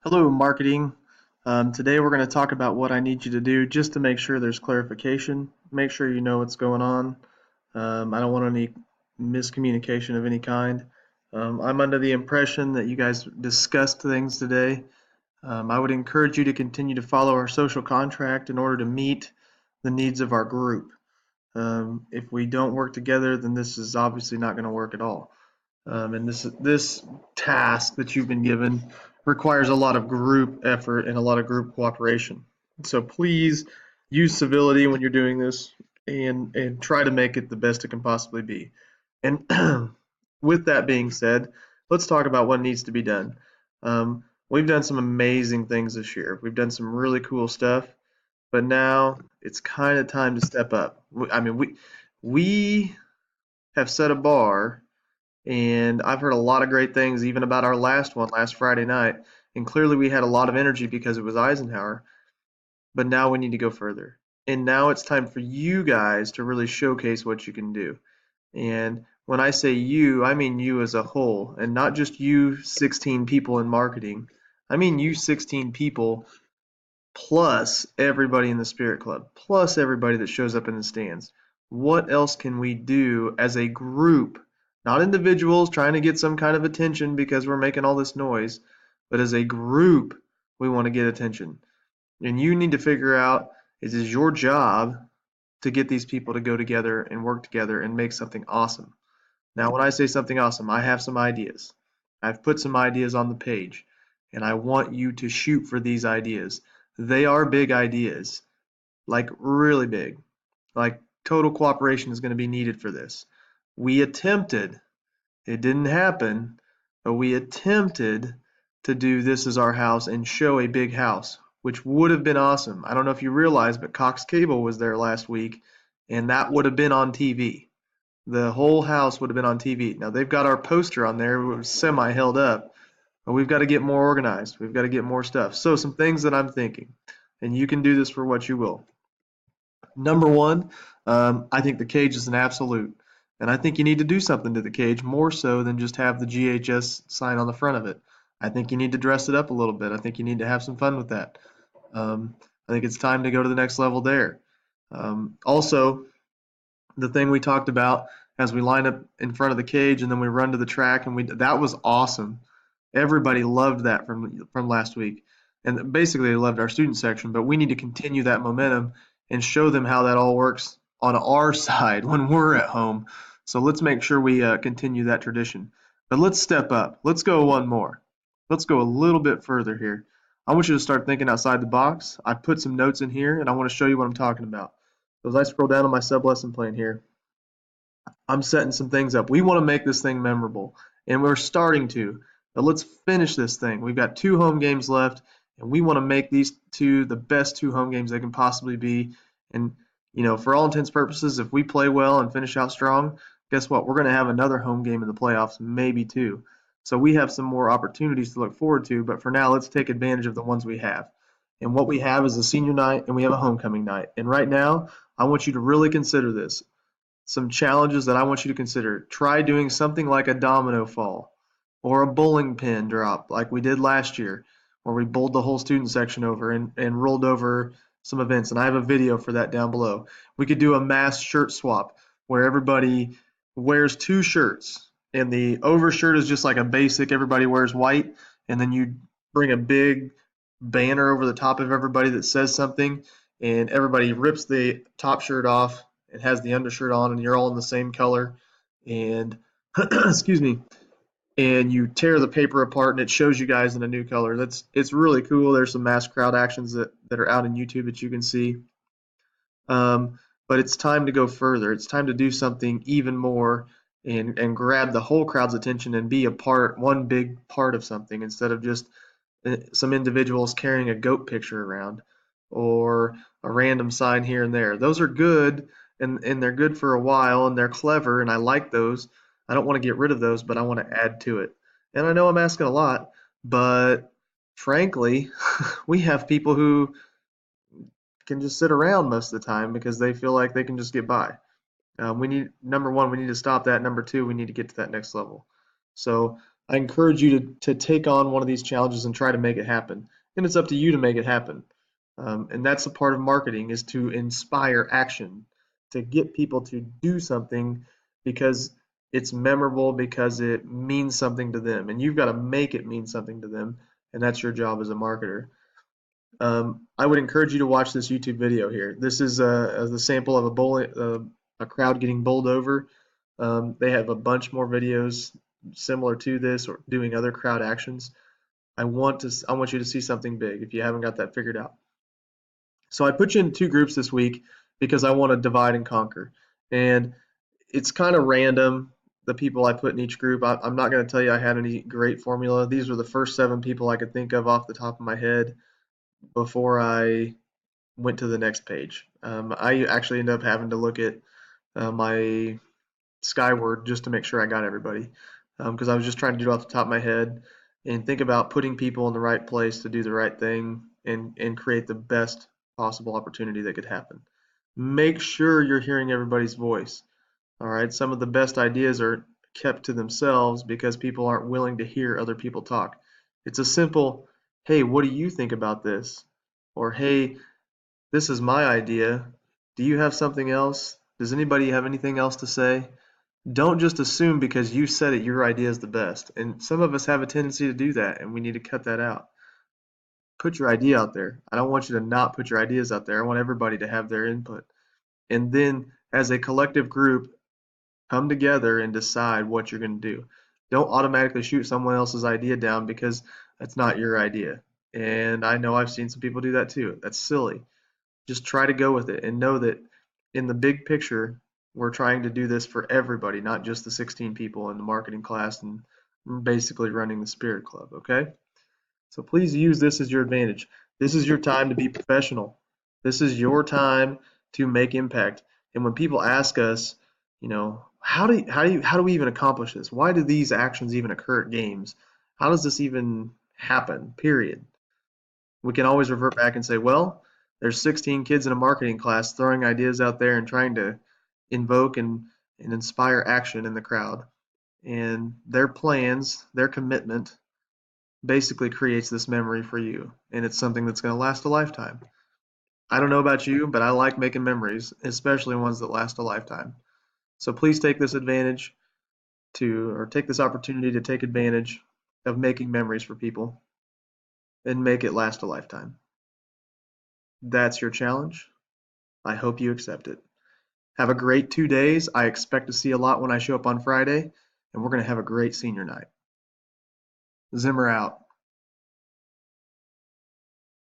Hello, marketing. Today we're going to talk about what I need you to do just to make sure there's clarification. Make sure you know what's going on. I don't want any miscommunication of any kind. I'm under the impression that you guys discussed things today. I would encourage you to continue to follow our social contract in order to meet the needs of our group. If we don't work together, then this is obviously not going to work at all. And this task that you've been given requires a lot of group effort and a lot of group cooperation. So please use civility when you're doing this and try to make it the best it can possibly be. And with that being said, let's talk about what needs to be done. We've done some amazing things this year. We've done some really cool stuff, but now it's kind of time to step up. We have set a bar, and I've heard a lot of great things even about our last one last Friday night. And clearly we had a lot of energy because it was Eisenhower, but now we need to go further. And now it's time for you guys to really showcase what you can do. And when I say you, I mean you as a whole, and not just you 16 people in marketing. I mean you 16 people plus everybody in the Spirit Club, plus everybody that shows up in the stands. What else can we do as a group, not individuals trying to get some kind of attention because we're making all this noise, but as a group, we want to get attention. And you need to figure out, it is your job to get these people to go together and work together and make something awesome. Now, when I say something awesome, I have some ideas. I've put some ideas on the page, and I want you to shoot for these ideas. They are big ideas, like really big. Like total cooperation is going to be needed for this. We attempted, it didn't happen, but we attempted to do This Is Our House and show a big house, which would have been awesome. I don't know if you realize, but Cox Cable was there last week, and that would have been on TV. The whole house would have been on TV. Now they've got our poster on there, it was semi held up, but we've got to get more organized. We've got to get more stuff. So some things that I'm thinking, and you can do this for what you will. Number one, I think the cage is an absolute, and I think you need to do something to the cage more so than just have the GHS sign on the front of it. I think you need to dress it up a little bit. I think you need to have some fun with that. I think it's time to go to the next level there. Also, the thing we talked about as we line up in front of the cage and then we run to the track, and we that was awesome. Everybody loved that from last week, and basically they loved our student section. But we need to continue that momentum and show them how that all works on our side when we're at home. So let's make sure we continue that tradition. But let's step up. Let's go one more. Let's go a little bit further here. I want you to start thinking outside the box. I put some notes in here, and I want to show you what I'm talking about. So as I scroll down on my sub-lesson plan here, I'm setting some things up. We want to make this thing memorable, and we're starting to. But let's finish this thing. We've got 2 home games left, and we want to make these 2 the best 2 home games they can possibly be. And, for all intents and purposes, if we play well and finish out strong, guess what? We're going to have another home game in the playoffs, maybe 2. So we have some more opportunities to look forward to, but for now, let's take advantage of the ones we have. And what we have is a senior night, and we have a homecoming night. And right now, I want you to really consider this. Some challenges that I want you to consider. Try doing something like a domino fall or a bowling pin drop like we did last year, where we bowled the whole student section over and rolled over some events. And I have a video for that down below. We could do a mass shirt swap where everybody wears 2 shirts, and the overshirt is just like a basic, everybody wears white, and then you bring a big banner over the top of everybody that says something, and everybody rips the top shirt off and has the undershirt on, and you're all in the same color, and excuse me, and you tear the paper apart and it shows you guys in a new color. It's really cool. There's some mass crowd actions that are out in YouTube that you can see. But it's time to go further. It's time to do something even more and grab the whole crowd's attention and be a part, one big part of something, instead of just some individuals carrying a goat picture around or a random sign here and there. Those are good, and they're good for a while, and they're clever, and I like those. I don't want to get rid of those, but I want to add to it. And I know I'm asking a lot, but frankly, we have people who can just sit around most of the time because they feel like they can just get by. We need, number one, we need to stop that. Number two, we need to get to that next level. So I encourage you to take on one of these challenges and try to make it happen. And it's up to you to make it happen. And that's a part of marketing, is to inspire action, to get people to do something because it's memorable, because it means something to them. And you've got to make it mean something to them. And that's your job as a marketer. I would encourage you to watch this YouTube video here. This is the sample of a crowd getting bowled over. They have a bunch more videos similar to this or doing other crowd actions. I want you to see something big if you haven't got that figured out. So I put you in two groups this week because I want to divide and conquer. And it's kind of random, the people I put in each group. I'm not going to tell you I had any great formula. These were the first 7 people I could think of off the top of my head before I went to the next page. I actually ended up having to look at my Skyward just to make sure I got everybody, because I was just trying to do it off the top of my head and think about putting people in the right place to do the right thing and create the best possible opportunity that could happen. Make sure you're hearing everybody's voice. All right, some of the best ideas are kept to themselves because people aren't willing to hear other people talk. It's a simple, hey, what do you think about this? Or hey, this is my idea. Do you have something else? Does anybody have anything else to say? Don't just assume because you said it, your idea is the best. And some of us have a tendency to do that, and we need to cut that out. Put your idea out there. I don't want you to not put your ideas out there. I want everybody to have their input. And then, as a collective group, come together and decide what you're going to do. Don't automatically shoot someone else's idea down because that's not your idea. And I know I've seen some people do that too. That's silly. Just try to go with it and know that in the big picture, we're trying to do this for everybody, not just the 16 people in the marketing class and basically running the Spirit Club, okay? So please use this as your advantage. This is your time to be professional. This is your time to make impact. And when people ask us, how do we even accomplish this? Why do these actions even occur at games? How does this even happen? Period. We can always revert back and say, well, there's 16 kids in a marketing class throwing ideas out there and trying to invoke and inspire action in the crowd. And their plans, their commitment basically creates this memory for you. And it's something that's going to last a lifetime. I don't know about you, but I like making memories, especially ones that last a lifetime. So please take this advantage or take this opportunity to take advantage of making memories for people and make it last a lifetime. That's your challenge. I hope you accept it. Have a great 2 days. I expect to see a lot when I show up on Friday, and we're going to have a great senior night. Zimmer out.